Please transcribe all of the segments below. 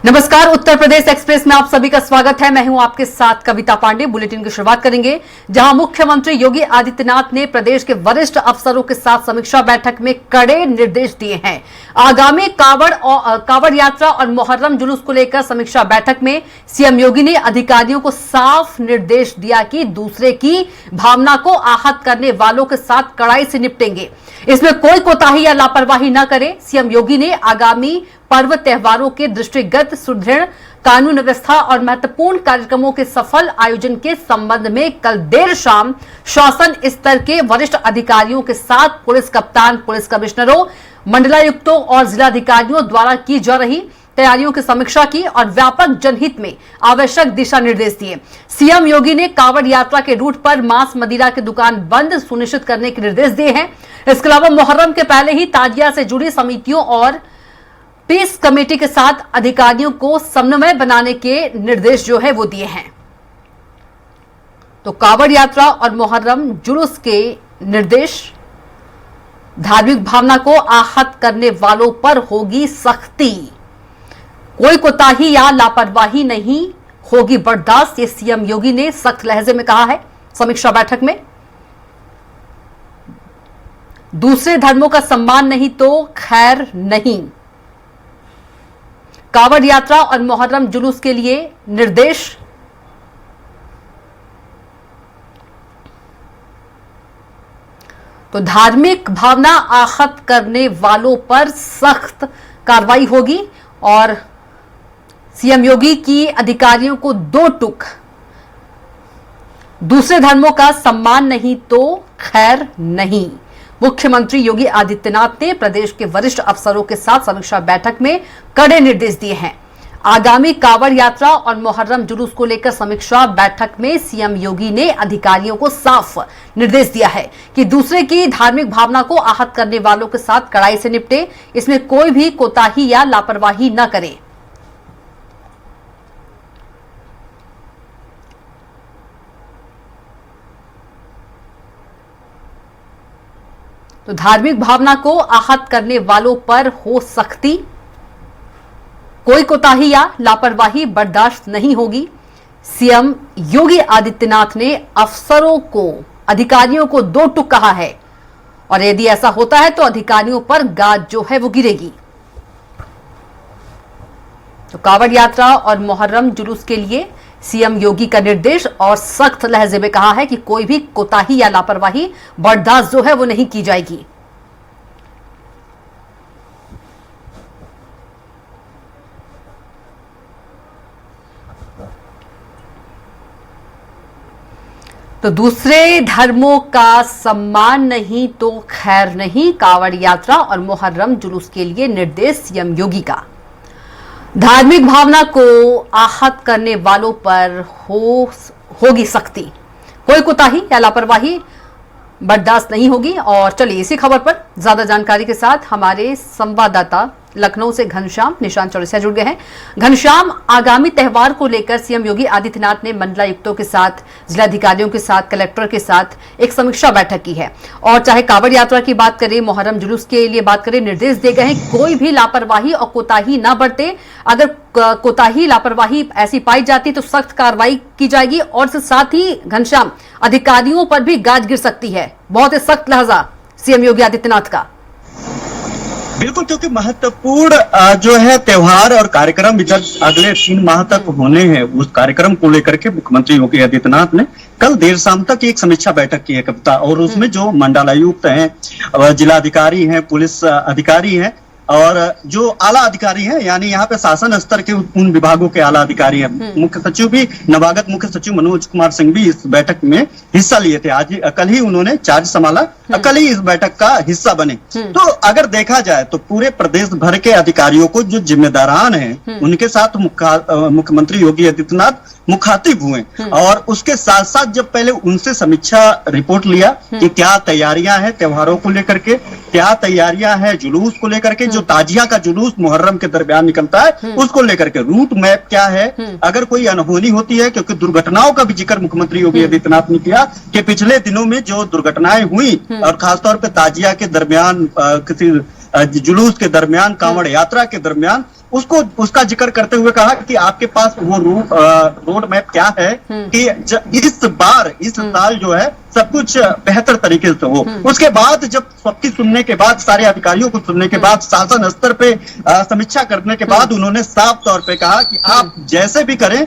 नमस्कार, उत्तर प्रदेश एक्सप्रेस में आप सभी का स्वागत है। मैं हूं आपके साथ कविता पांडे। बुलेटिन की शुरुआत करेंगे जहां मुख्यमंत्री योगी आदित्यनाथ ने प्रदेश के वरिष्ठ अफसरों के साथ समीक्षा बैठक में कड़े निर्देश दिए हैं। आगामी कावड़ यात्रा और मुहर्रम जुलूस को लेकर समीक्षा बैठक में सीएम योगी ने अधिकारियों को साफ निर्देश दिया कि दूसरे की भावना को आहत करने वालों के साथ कड़ाई से निपटेंगे। इसमें कोई कोताही या लापरवाही न करे। सीएम योगी ने आगामी पर्व त्योहारों के दृष्टिगत सुदृढ़ कानून व्यवस्था और महत्वपूर्ण कार्यक्रमों के सफल आयोजन के संबंध में कल देर शाम शासन स्तर के वरिष्ठ अधिकारियों के साथ पुलिस कप्तान, पुलिस कमिश्नरों, मंडलायुक्तों और जिलाधिकारियों द्वारा की जा रही तैयारियों की समीक्षा की और व्यापक जनहित में आवश्यक दिशा निर्देश दिए। सीएम योगी ने कावड़ यात्रा के रूट पर मांस मदिरा की दुकान बंद सुनिश्चित करने के निर्देश दिए हैं। इसके अलावा मुहर्रम के पहले ही ताजिया से जुड़ी समितियों और पीस कमेटी के साथ अधिकारियों को समन्वय बनाने के निर्देश जो है वो दिए हैं। तो कावड़ यात्रा और मुहर्रम जुलूस के निर्देश, धार्मिक भावना को आहत करने वालों पर होगी सख्ती, कोई कोताही या लापरवाही नहीं होगी बर्दाश्त, ये सीएम योगी ने सख्त लहजे में कहा है समीक्षा बैठक में। दूसरे धर्मों का सम्मान नहीं तो खैर नहीं। कावड़ यात्रा और मुहर्रम जुलूस के लिए निर्देश। तो धार्मिक भावना आहत करने वालों पर सख्त कार्रवाई होगी और सीएम योगी की अधिकारियों को दो टूक, दूसरे धर्मों का सम्मान नहीं तो खैर नहीं। मुख्यमंत्री योगी आदित्यनाथ ने प्रदेश के वरिष्ठ अफसरों के साथ समीक्षा बैठक में कड़े निर्देश दिए हैं। आगामी कावड़ यात्रा और मुहर्रम जुलूस को लेकर समीक्षा बैठक में सीएम योगी ने अधिकारियों को साफ निर्देश दिया है कि दूसरे की धार्मिक भावना को आहत करने वालों के साथ कड़ाई से निपटे, इसमें कोई भी कोताही या लापरवाही न करे। तो धार्मिक भावना को आहत करने वालों पर हो सख्ती, कोई कोताही या लापरवाही बर्दाश्त नहीं होगी। सीएम योगी आदित्यनाथ ने अफसरों को, अधिकारियों को दो टूक कहा है और यदि ऐसा होता है तो अधिकारियों पर गाज जो है वो गिरेगी। तो कावड़ यात्रा और मुहर्रम जुलूस के लिए सीएम योगी का निर्देश और सख्त लहजे में कहा है कि कोई भी कोताही या लापरवाही बर्दाश्त जो है वो नहीं की जाएगी। तो दूसरे धर्मों का सम्मान नहीं तो खैर नहीं। कावड़ यात्रा और मुहर्रम जुलूस के लिए निर्देश सीएम योगी का। धार्मिक भावना को आहत करने वालों पर होगी सख्ती, कोई कोताही या लापरवाही बर्दाश्त नहीं होगी। और चलिए इसी खबर पर ज्यादा जानकारी के साथ हमारे संवाददाता लखनऊ से घनश्याम निशांत चौरसिया जुड़ गए हैं। घनश्याम, आगामी त्योहार को लेकर सीएम योगी आदित्यनाथ ने मंडलायुक्तों के साथ, जिलाधिकारियों के साथ, कलेक्टर के साथ एक समीक्षा बैठक की है और चाहे कावड़ यात्रा की बात करें, मुहर्रम जुलूस के लिए बात करें, निर्देश दिए गए हैं कोई भी लापरवाही और कोताही ना बरते। अगर कोताही लापरवाही ऐसी पाई जाती तो सख्त कार्रवाई की जाएगी और साथ ही घनश्याम, अधिकारियों पर भी गाज गिर सकती है। बहुत ही सख्त लहजा सीएम योगी आदित्यनाथ का। बिल्कुल, क्योंकि महत्वपूर्ण जो है त्योहार और कार्यक्रम इधर अगले 3 माह तक होने हैं। उस कार्यक्रम को लेकर के मुख्यमंत्री योगी आदित्यनाथ ने कल देर शाम तक एक समीक्षा बैठक की है कविता, और उसमें जो मंडलायुक्त हैं, जिलाधिकारी हैं, पुलिस अधिकारी हैं और जो आला अधिकारी हैं, यानी यहाँ पे शासन स्तर के उन विभागों के आला अधिकारी हैं। मुख्य सचिव भी, नवागत मुख्य सचिव मनोज कुमार सिंह भी इस बैठक में हिस्सा लिए थे। आज कल ही उन्होंने चार्ज संभाला, कल ही इस बैठक का हिस्सा बने। तो अगर देखा जाए तो पूरे प्रदेश भर के अधिकारियों को जो जिम्मेदारान हैं उनके साथ मुख्यमंत्री योगी आदित्यनाथ मुखातिब हुए और उसके साथ साथ जब पहले उनसे समीक्षा रिपोर्ट लिया कि क्या तैयारियां हैं त्योहारों को लेकर के, क्या तैयारियां हैं जुलूस को लेकर के, जो ताजिया का जुलूस मुहर्रम के दरमियान निकलता है उसको लेकर के रूट मैप क्या है, अगर कोई अनहोनी होती है, क्योंकि दुर्घटनाओं का भी जिक्र मुख्यमंत्री योगी आदित्यनाथ ने किया कि पिछले दिनों में जो दुर्घटनाएं हुई और खासतौर पर ताजिया के दरमियान, किसी जुलूस के दरमियान, कांवड़ यात्रा के दरमियान उसको उसका जिक्र करते हुए कहा कि आपके पास वो रोड मैप क्या है कि इस बार इस साल जो है सब कुछ बेहतर तरीके से हो। उसके बाद जब सबकी सुनने के बाद, सारे अधिकारियों को सुनने के बाद, शासन स्तर पे समीक्षा करने के बाद उन्होंने साफ तौर पे कहा कि आप जैसे भी करें,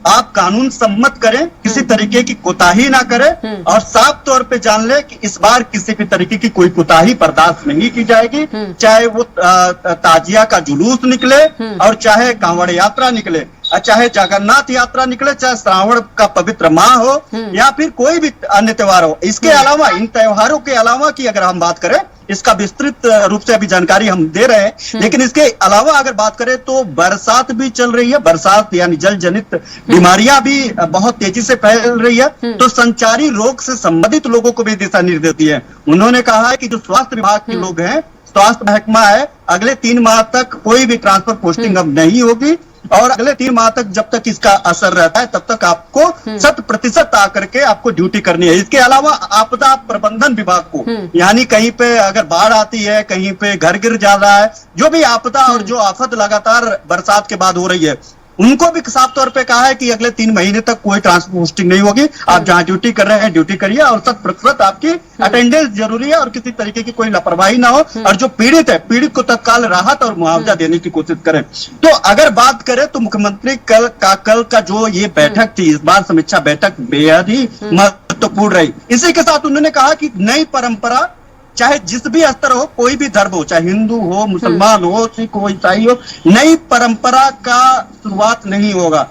आप कानून सम्मत करें, किसी तरीके की कोताही ना करें और साफ तौर पे जान ले कि इस बार किसी भी तरीके की कोई कोताही बर्दाश्त नहीं की जाएगी, चाहे वो ताजिया का जुलूस निकले और चाहे कांवड़ यात्रा निकले, चाहे जगन्नाथ यात्रा निकले, चाहे श्रावण का पवित्र माह हो या फिर कोई भी अन्य त्योहार हो। इसके अलावा, इन त्योहारों के अलावा की अगर हम बात करें, इसका विस्तृत रूप से अभी जानकारी हम दे रहे हैं, लेकिन इसके अलावा अगर बात करें तो बरसात भी चल रही है। बरसात यानी जल जनित बीमारियां भी बहुत तेजी से फैल रही है, तो संचारी रोग से संबंधित लोगों को भी दिशा निर्देश दिए हैं। उन्होंने कहा है कि जो स्वास्थ्य विभाग के लोग हैं, स्वास्थ्य महकमा है, अगले 3 माह तक कोई भी ट्रांसफर पोस्टिंग अब नहीं होगी और अगले 3 माह तक जब तक इसका असर रहता है तब तक आपको 100% आकर के आपको ड्यूटी करनी है। इसके अलावा आपदा प्रबंधन विभाग को, यानी कहीं पे अगर बाढ़ आती है, कहीं पे घर गिर जा रहा है, जो भी आपदा और जो आफत लगातार बरसात के बाद हो रही है, उनको भी साफ तौर पे कहा है कि अगले 3 महीने तक कोई ट्रांसफर पोस्टिंग नहीं होगी। आप जहां ड्यूटी कर रहे हैं ड्यूटी करिए और 100% आपकी अटेंडेंस जरूरी है और किसी तरीके की कोई लापरवाही ना हो। और जो पीड़ित है, पीड़ित को तत्काल राहत और मुआवजा देने की कोशिश करें। तो अगर बात करें तो मुख्यमंत्री कल का जो ये बैठक थी, इस बार समीक्षा बैठक बेहद ही महत्वपूर्ण रही। इसी के साथ उन्होंने कहा कि नई परंपरा, चाहे जिस भी स्तर हो, कोई भी धर्म हो, चाहे हिंदू हो, मुसलमान हो, सिख हो, ईसाई हो, नई परंपरा का शुरुआत नहीं होगा।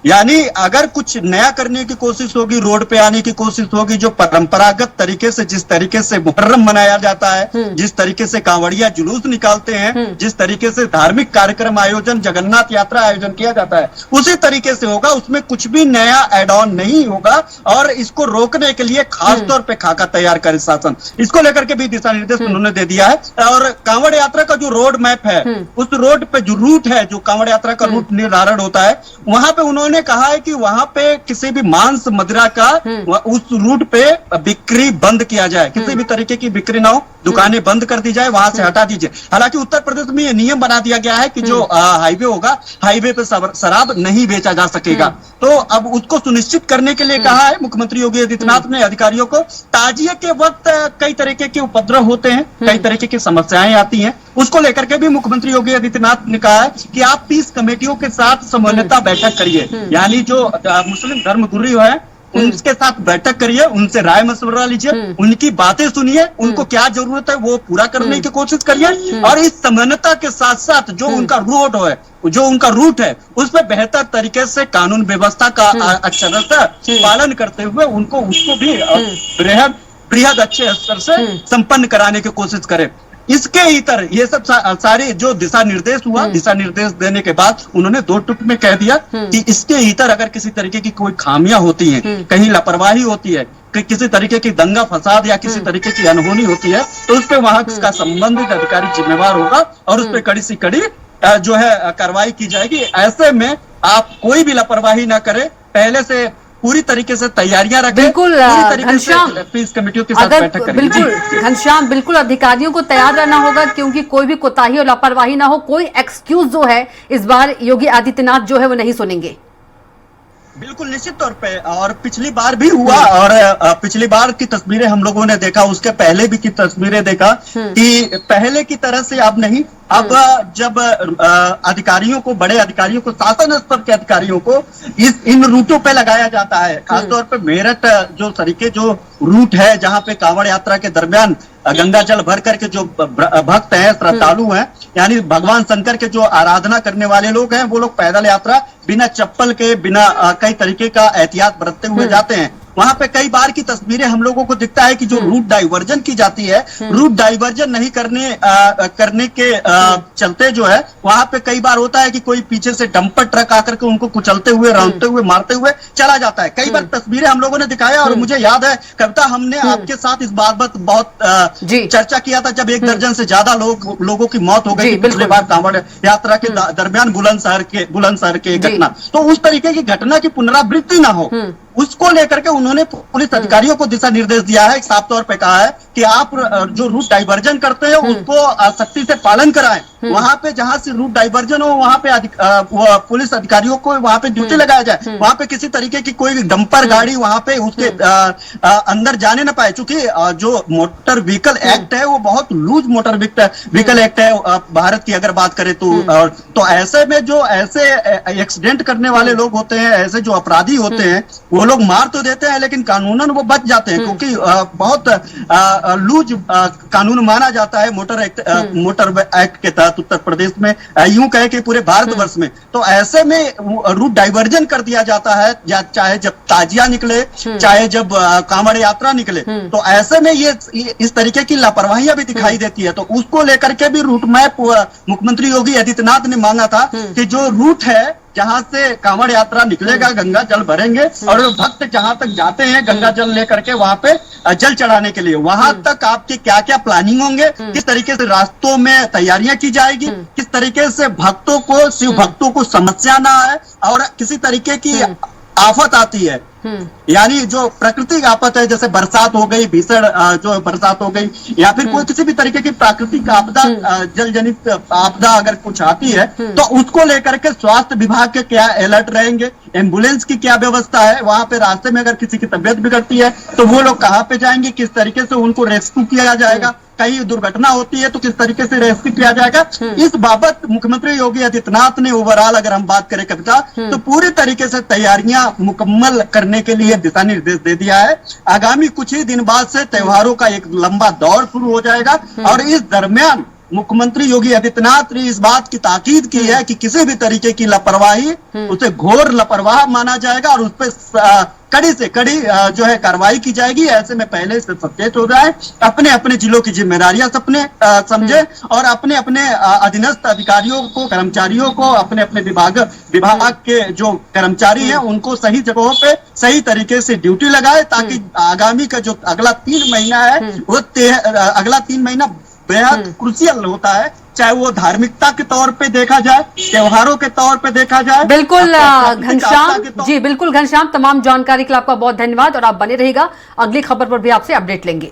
यानी अगर कुछ नया करने की कोशिश होगी, रोड पे आने की कोशिश होगी, जो परंपरागत तरीके से, जिस तरीके से मुहर्रम मनाया जाता है, जिस तरीके से कांवड़िया जुलूस निकालते हैं, जिस तरीके से धार्मिक कार्यक्रम आयोजन, जगन्नाथ यात्रा आयोजन किया जाता है, उसी तरीके से होगा। उसमें कुछ भी नया एड ऑन नहीं होगा और इसको रोकने के लिए खास तौर पे खाका तैयार करे शासन। इसको लेकर के भी दिशा निर्देश उन्होंने दे दिया है। और कांवड़ यात्रा का जो रोड मैप है, उस रोड पे जो रूट है, जो कांवड़ यात्रा का रूट निर्धारण होता है, वहां पे उन्होंने कहा है कि वहां पे किसी भी मांस मदिरा का उस रूट पे बिक्री बंद किया जाए, किसी भी तरीके की बिक्री ना हो, दुकानें बंद कर दी जाए, वहां से हटा दीजिए। हालांकि उत्तर प्रदेश में यह नियम बना दिया गया है कि जो हाईवे होगा, हाईवे पे शराब नहीं बेचा जा सकेगा। तो अब उसको सुनिश्चित करने के लिए कहा है मुख्यमंत्री योगी आदित्यनाथ ने अधिकारियों को। ताजिए के वक्त कई तरीके के उपद्रव होते हैं, कई तरीके की समस्याएं आती हैं, उसको लेकर के भी मुख्यमंत्री योगी आदित्यनाथ ने कहा है कि आप 30 कमेटियों के साथ समन्वयता बैठक करिए, यानी जो मुस्लिम धर्म गुरु है उनके साथ बैठक करिए, उनसे राय मशवरा लीजिए, उनकी बातें सुनिए, उनको क्या जरूरत है वो पूरा करने की कोशिश करिए और इस समन्वयता के साथ साथ जो उनका रोड है, जो उनका रूट है, उस पर बेहतर तरीके से कानून व्यवस्था का अक्षरशः पालन करते हुए उनको उसको भी बृहद अच्छे स्तर से संपन्न कराने की कोशिश करें। इसके इतर ये सब सारे जो दिशा निर्देश हुआ, दिशा निर्देश देने के बाद उन्होंने 2 टुक में कह दिया कि इसके इतर अगर किसी तरीके की कोई खामियां होती हैं, कहीं लापरवाही होती है, कि किसी तरीके की दंगा फसाद या किसी तरीके की अनहोनी होती है, तो उस पर वहां का संबंधित अधिकारी जिम्मेवार होगा और उस पर कड़ी से कड़ी जो है कार्रवाई की जाएगी। ऐसे में आप कोई भी लापरवाही ना करें, पहले से पूरी तरीके से तैयारियां रखें। बिल्कुल घनश्याम, पीस कमेटियों के साथ बैठक करें। बिल्कुल घनश्याम, बिल्कुल अधिकारियों को तैयार रहना होगा क्योंकि कोई भी कोताही और लापरवाही ना हो। कोई एक्सक्यूज जो है इस बार योगी आदित्यनाथ जो है वो नहीं सुनेंगे। बिल्कुल निश्चित तौर पे, और पिछली बार भी हुआ और पिछली बार की तस्वीरें हम लोगों ने देखा, उसके पहले भी की तस्वीरें देखा कि पहले की तरह से अब नहीं। अब जब अधिकारियों को, बड़े अधिकारियों को, शासन स्तर के अधिकारियों को इन रूटों पे लगाया जाता है, खासतौर पे मेरठ जो तरीके जो रूट है जहां पे कांवड़ यात्रा के दरमियान गंगा जल भर करके जो भक्त हैं, श्रद्धालु हैं, यानी भगवान शंकर के जो आराधना करने वाले लोग हैं, वो लोग पैदल यात्रा बिना चप्पल के, बिना कई तरीके का एहतियात बरतते हुए जाते हैं। वहां पे कई बार की तस्वीरें हम लोगों को दिखता है कि जो रूट डाइवर्जन की जाती है, रूट डाइवर्जन नहीं करने के चलते जो है वहां पे कई बार होता है कि कोई पीछे से डंपर ट्रक आकर के उनको कुचलते हुए, रौंदते हुए, मारते हुए चला जाता है। कई बार तस्वीरें हम लोगों ने दिखाया और मुझे याद है कविता, हमने आपके साथ इस बात बहुत चर्चा किया था जब 1 दर्जन से ज्यादा लोगों की मौत हो गई पिछले बार कांवड़ यात्रा के दरमियान बुलंदशहर के घटना। तो उस तरीके की घटना की पुनरावृत्ति ना हो, उसको लेकर के उन्होंने पुलिस अधिकारियों को दिशा निर्देश दिया है, साफ तौर पे कहा है कि आप जो रूट डाइवर्जन करते हैं उसको सख्ती से पालन कराएं। वहां पे जहां से रूट डाइवर्जन हो वहां पे पुलिस अधिकारियों को वहां पे ड्यूटी लगाया जाए। वहां पे किसी तरीके की कोई डंपर गाड़ी वहां पे उसके अंदर जाने ना पाए, क्योंकि जो मोटर व्हीकल एक्ट है वो बहुत लूज मोटर व्हीकल एक्ट है भारत की अगर बात करें तो ऐसे में जो ऐसे एक्सीडेंट करने वाले लोग होते हैं, ऐसे जो अपराधी होते हैं, वो लोग मार तो देते हैं लेकिन कानूनन वो बच जाते हैं, क्योंकि बहुत लूज कानून माना जाता है मोटर एक्ट के तहत उत्तर प्रदेश में, यूं कहे कि पूरे भारतवर्ष में। तो ऐसे में रूट डाइवर्जन कर दिया जाता है, चाहे जब ताजिया निकले, चाहे जब कांवड़ यात्रा निकले, तो ऐसे में ये इस तरीके की लापरवाहियां भी दिखाई देती है। तो उसको लेकर के भी रूट मैप मुख्यमंत्री योगी आदित्यनाथ ने मांगा था कि जो रूट है जहां से कांवड़ यात्रा निकलेगा, गंगा जल भरेंगे और भक्त जहां तक जाते हैं गंगा जल लेकर के वहां पे जल चढ़ाने के लिए, वहां तक आपकी क्या क्या प्लानिंग होंगे, किस तरीके से रास्तों में तैयारियां की जाएगी, किस तरीके से भक्तों को, शिव भक्तों को समस्या ना आए और किसी तरीके की आफत आती है, यानी जो प्राकृतिक आफत है, जैसे बरसात हो गई, भीषण जो बरसात हो गई, या फिर कोई किसी भी तरीके की प्राकृतिक आपदा, जल जनित आपदा अगर कुछ आती है, तो उसको लेकर के स्वास्थ्य विभाग के क्या अलर्ट रहेंगे, एम्बुलेंस की क्या व्यवस्था है, वहां पे रास्ते में अगर किसी की तबियत बिगड़ती है तो वो लोग कहाँ पे जाएंगे, किस तरीके से उनको रेस्क्यू किया जाएगा, कहीं दुर्घटना होती है तो किस तरीके से रेस्क्यू किया जाएगा। इस बाबत मुख्यमंत्री योगी आदित्यनाथ ने ओवरऑल अगर हम बात करें कविता, तो पूरी तरीके से तैयारियां मुकम्मल करने के लिए दिशा निर्देश दे दिया है। आगामी कुछ ही दिन बाद से त्योहारों का एक लंबा दौर शुरू हो जाएगा और इस दरमियान मुख्यमंत्री योगी आदित्यनाथ ने इस बात की ताकीद की है कि किसी भी तरीके की लापरवाही उसे घोर लापरवाह माना जाएगा और उस पर कड़ी से कड़ी जो है कार्रवाई की जाएगी। ऐसे में पहले से सचेत हो जाए, अपने अपने जिलों की जिम्मेदारियां अपने समझे और अपने अपने अधीनस्थ अधिकारियों को, कर्मचारियों को, अपने अपने विभाग के जो कर्मचारी हैं उनको सही जगहों पे सही तरीके से ड्यूटी लगाए, ताकि आगामी का जो अगला 3 महीना है वो अगला 3 महीना बेहद क्रूशियल होता है, चाहे वो धार्मिकता के तौर पे देखा जाए, त्योहारों के तौर पे देखा जाए। बिल्कुल घनश्याम जी, बिल्कुल घनश्याम, तमाम जानकारी के लिए आपका बहुत धन्यवाद और आप बने रहिएगा, अगली खबर पर भी आपसे अपडेट लेंगे।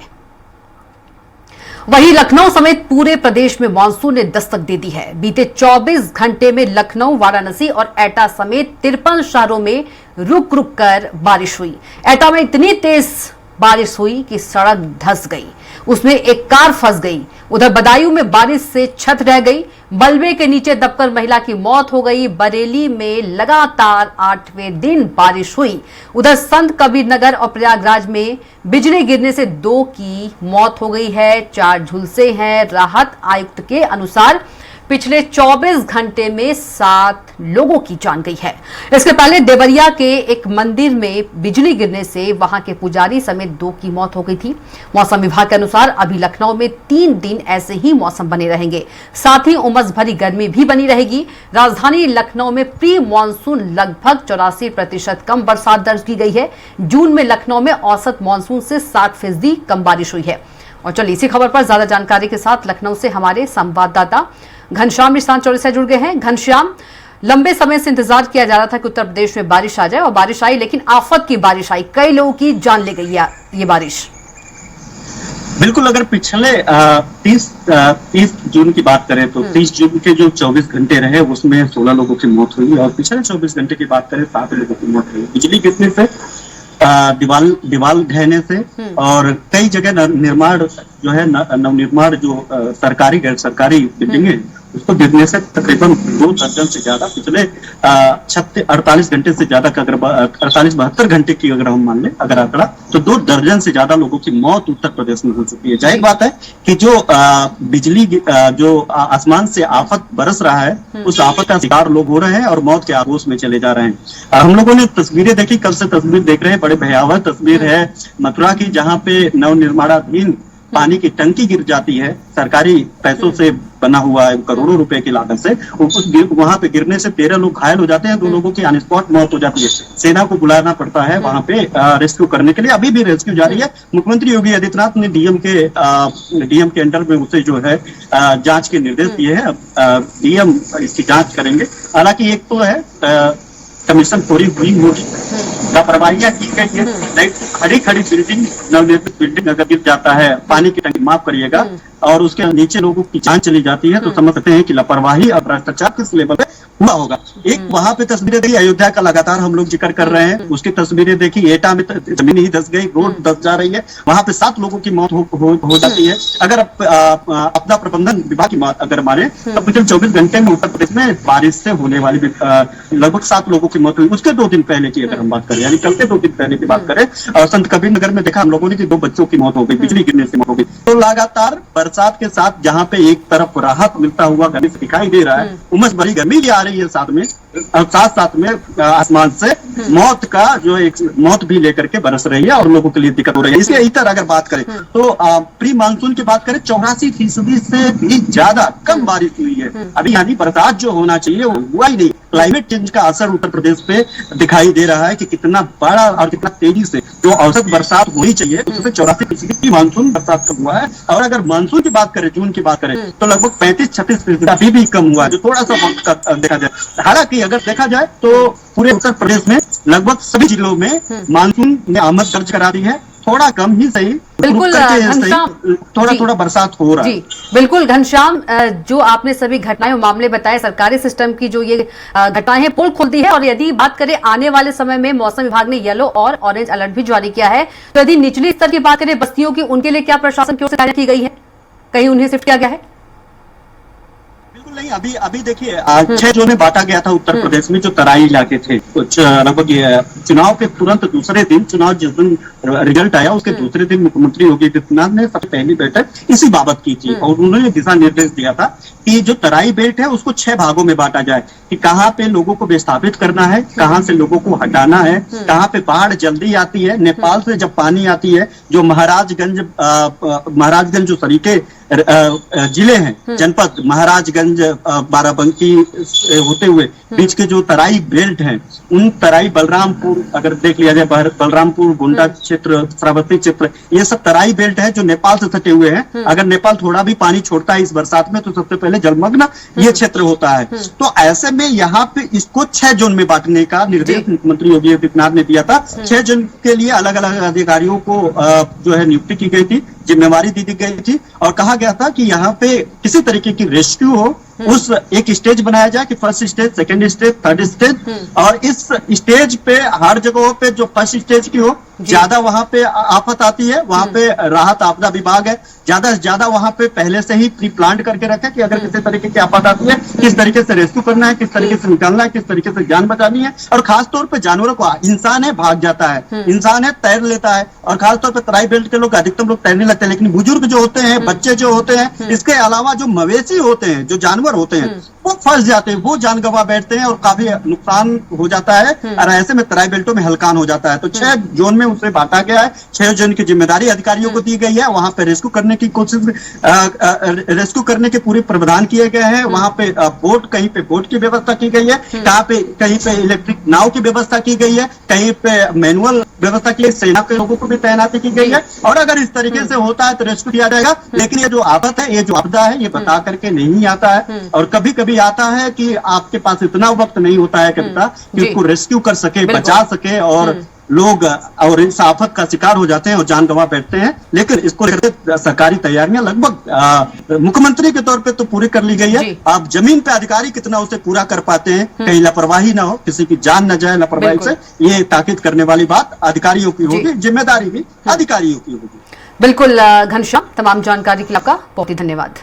वहीं लखनऊ समेत पूरे प्रदेश में मानसून ने दस्तक दे दी है। बीते 24 घंटे में लखनऊ, वाराणसी और एटा समेत 53 शहरों में रुक रुक कर बारिश हुई। एटा में इतनी तेज बारिश हुई कि सड़क धंस गई, उसमें एक कार फंस गई। उधर बदायूं में बारिश से छत रह गई, मलबे के नीचे दबकर महिला की मौत हो गई। बरेली में लगातार 8वें दिन बारिश हुई। उधर संत कबीर नगर और प्रयागराज में बिजली गिरने से 2 की मौत हो गई है, 4 झुलसे हैं। राहत आयुक्त के अनुसार पिछले 24 घंटे में 7 लोगों की जान गई है। इसके पहले देवरिया के एक मंदिर में बिजली गिरने से वहां के पुजारी समेत 2 की मौत हो गई थी। मौसम विभाग के अनुसार अभी लखनऊ में 3 दिन ऐसे ही मौसम बने रहेंगे, साथ ही उमस भरी गर्मी भी बनी रहेगी। राजधानी लखनऊ में प्री मानसून लगभग 84% कम बरसात दर्ज की गई है। जून में लखनऊ में औसत मानसून से 60% कम बारिश हुई है। और चलिए इसी खबर पर ज्यादा जानकारी के साथ लखनऊ से हमारे संवाददाता घनश्याम निशान चौरसिया जुड़ गए हैं। घनश्याम, लंबे समय से इंतजार किया जा रहा था कि उत्तर प्रदेश में बारिश आ जाए और बारिश आई, लेकिन आफत की बारिश आई, कई लोगों की जान ले गई ये बारिश। बिल्कुल, अगर पिछले 30 जून की बात करें तो 30 जून के जो 24 घंटे रहे उसमें 16 लोगों की मौत हुई और पिछले 24 घंटे की बात करें 7 लोगों की मौत हुई। बिजली गिरने से, दीवाल ढहने से और कई जगह निर्माण जो है नवनिर्माण जो सरकारी गैर सरकारी बिल्डिंगे उसको गिरने से तकरीबन 2 दर्जन से ज्यादा पिछले 48 घंटे से ज्यादा का अगर 48-72 घंटे की अगर हम मान लें अगर आंकड़ा, तो 2 दर्जन से ज्यादा लोगों की मौत उत्तर प्रदेश में हो चुकी है। जाहिर बात है कि जो बिजली जो आसमान से आफत बरस रहा है उस आफत का शिकार लोग हो रहे हैं और मौत के आगोश में चले जा रहे हैं। हम लोगों ने तस्वीरें देखी, कल से तस्वीर देख रहे हैं, बड़े भयावह तस्वीर है मथुरा की, जहाँ पे नवनिर्माणाधीन पानी की टंकी गिर जाती है, सरकारी पैसों से बना हुआ है, करोड़ों रुपए की लागत से। वहां पे गिरने से 13 लोग घायल हो जाते हैं, 2 लोगों की ऑन स्पॉट मौत हो जाती है। सेना को बुलाना पड़ता है वहां पे रेस्क्यू करने के लिए, अभी भी रेस्क्यू जारी है। मुख्यमंत्री योगी आदित्यनाथ ने डीएम के अंडर में उसे जो है जांच के निर्देश दिए हैं। डीएम इसकी जांच करेंगे। हालांकि एक तो है कमीशन चोरी हुई होगी, लापरवाहियां की गई है, नहीं खड़ी खड़ी बिल्डिंग, नवनिर्मित बिल्डिंग अगर गिर जाता है, पानी की टंकी माफ करिएगा, और उसके नीचे लोगों की जान चली जाती है, तो समझ सकते हैं कि लापरवाही और भ्रष्टाचार किस लेवल पे हुआ होगा। एक वहां पे तस्वीरें देखी अयोध्या का, लगातार हम लोग जिक्र कर रहे हैं, उसकी तस्वीरें देखी, एटा में जमीन ही धस गई, रोड धस जा रही है, वहां पे 7 लोगों की मौत हो जाती है। अगर आपदा प्रबंधन विभाग की बात अगर माने तो पिछले 24 घंटे में उत्तर प्रदेश में बारिश से होने वाली लगभग 7 लोगों की मौत हुई। उसके 2 दिन पहले की अगर हम बात करें, यानी कल के 2 दिन पहले की बात करें, संत कबीर नगर में देखा हम लोगों ने कि 2 बच्चों की मौत हो गई, बिजली गिरने से मौत हो गई। तो लगातार बरसात के साथ जहां पे एक तरफ राहत मिलता हुआ गर्मी से दिखाई दे रहा है, उमस भरी गर्मी भी आ रही है, साथ में साथ में आसमान से मौत का जो एक मौत भी लेकर के बरस रही है और लोगों के लिए दिक्कत हो रही है। इसके इतर अगर बात करें तो प्री मानसून की बात करें, 84% से भी ज्यादा कम बारिश हुई है अभी, यानी बरसात जो होना चाहिए वो हुआ ही नहीं। क्लाइमेट चेंज का असर उत्तर प्रदेश पे दिखाई दे रहा है कि कितना बड़ा और कितना तेजी से जो औसत बरसात होनी चाहिए उससे 84% की मानसून बरसात कम हुआ है। और अगर मानसून की बात करें, जून की बात करें, तो लगभग 35-36% अभी भी कम हुआ है, जो थोड़ा सा वक्त का देखा जाए। हालांकि अगर देखा जाए तो पूरे उत्तर प्रदेश में लगभग सभी जिलों में मानसून ने आमद दर्ज करा दी है, थोड़ा कम ही सही, बिल्कुल घनश्याम, थोड़ा बरसात हो रहा है। जी बिल्कुल घनश्याम, जो आपने सभी घटनाएं और मामले बताए, सरकारी सिस्टम की जो ये घटनाएं हैं पोल खुलती है। और यदि बात करें आने वाले समय में, मौसम विभाग ने येलो और ऑरेंज अलर्ट भी जारी किया है, तो यदि निचली स्तर की बात करें बस्तियों की, उनके लिए क्या प्रशासन की ओर से तैयारी की गई है? कहीं उन्हें शिफ्ट किया गया है? नहीं, अभी देखिए 6 जोन में बांटा गया था उत्तर प्रदेश में, जो तराई इलाके थे। कुछ लगभग चुनाव के तुरंत दूसरे दिन, चुनाव जिस दिन रिजल्ट आया उसके दूसरे दिन मुख्यमंत्री योगी आदित्यनाथ ने सबसे पहली बैठक इसी बाबत की थी और उन्होंने दिशा निर्देश दिया था कि जो तराई बेल्ट है उसको 6 भागों में बांटा जाए, कि कहाँ पे लोगों को विस्थापित करना है, कहाँ से लोगों को हटाना है, कहाँ पे बाढ़ जल्दी आती है, नेपाल से जब पानी आती है, जो महाराजगंज जो सरीके जिले हैं, जनपद महाराजगंज, बाराबंकी होते हुए बीच के जो तराई बेल्ट हैं, उन तराई बलरामपुर अगर देख लिया जाए, बलरामपुर, गोंडा क्षेत्र, श्रावस्ती क्षेत्र, ये सब तराई बेल्ट है जो नेपाल से सटे हुए हैं। अगर नेपाल थोड़ा भी पानी छोड़ता है इस बरसात में तो सबसे पहले जलमग्न ये क्षेत्र होता है। तो ऐसे में यहाँ पे इसको 6 जोन में बांटने का निर्देश मुख्यमंत्री योगी आदित्यनाथ ने दिया था। 6 जोन के लिए अलग अलग अधिकारियों को जो है नियुक्ति की गई थी, जिम्मेवारी दी गई थी और कहा गया था कि यहाँ पे किसी तरीके की रेस्क्यू हो, उस एक स्टेज बनाया जाए कि first stage, second stage, third stage, और इस स्टेज पे हर जगहों पे जो फर्स्ट स्टेज की हो, ज्यादा वहां पे आफत आती है वहां पे राहत आपदा विभाग है, ज्यादा से ज्यादा वहां पे पहले से ही प्री प्लान करके रखे कि अगर किसी तरीके की आफत आती है किस तरीके से रेस्क्यू करना है, किस तरीके से निकालना है, किस तरीके से जान बचानी है। और खासतौर पर जानवरों को, इंसान है भाग जाता है, इंसान है तैर लेता है, और खासतौर पर तराई बेल्ट के लोग अधिकतम लोग तैरने लगते हैं, लेकिन बुजुर्ग जो होते हैं, बच्चे जो होते हैं, इसके अलावा जो मवेशी होते हैं, जो जानवर होते हैं, वो फंस जाते हैं, वो जान गंवा बैठते हैं और काफी नुकसान हो जाता है। और ऐसे में तराई बेल्टों में हलकान हो जाता है। तो 6 जोन में उसे बांटा गया है, 6 जोन की जिम्मेदारी अधिकारियों को दी गई है। वहां पे रेस्क्यू करने की कोशिश, रेस्क्यू करने के पूरे प्रावधान किए गए हैं। वहां पे बोट, कहीं पे बोट की व्यवस्था की गई है, कहीं पे इलेक्ट्रिक नाव की व्यवस्था की गई है, कहीं पे मैनुअल व्यवस्था की, सेना के लोगों को भी तैनाती की गई है। और अगर इस तरीके से होता है तो रेस्क्यू किया जाएगा। लेकिन ये जो आफत है, ये जो आपदा है, ये बता करके नहीं आता है। और कभी कभी आता है कि आपके पास इतना वक्त नहीं होता है कविता कि उसको रेस्क्यू कर सके, बचा सके, और लोग और इस आफत का शिकार हो जाते हैं और जान गंवा बैठते हैं। लेकिन इसको लेकर सरकारी तैयारियां लगभग मुख्यमंत्री के तौर पे तो पूरी कर ली गई है। अब जमीन पे अधिकारी कितना उसे पूरा कर पाते हैं, कहीं लापरवाही ना हो, किसी की जान न जाए लापरवाही से, ये ताकीद करने वाली बात अधिकारियों की होगी, जिम्मेदारी भी अधिकारियों की होगी। बिल्कुल घनश्याम, तमाम जानकारी के लिए आपका बहुत ही धन्यवाद।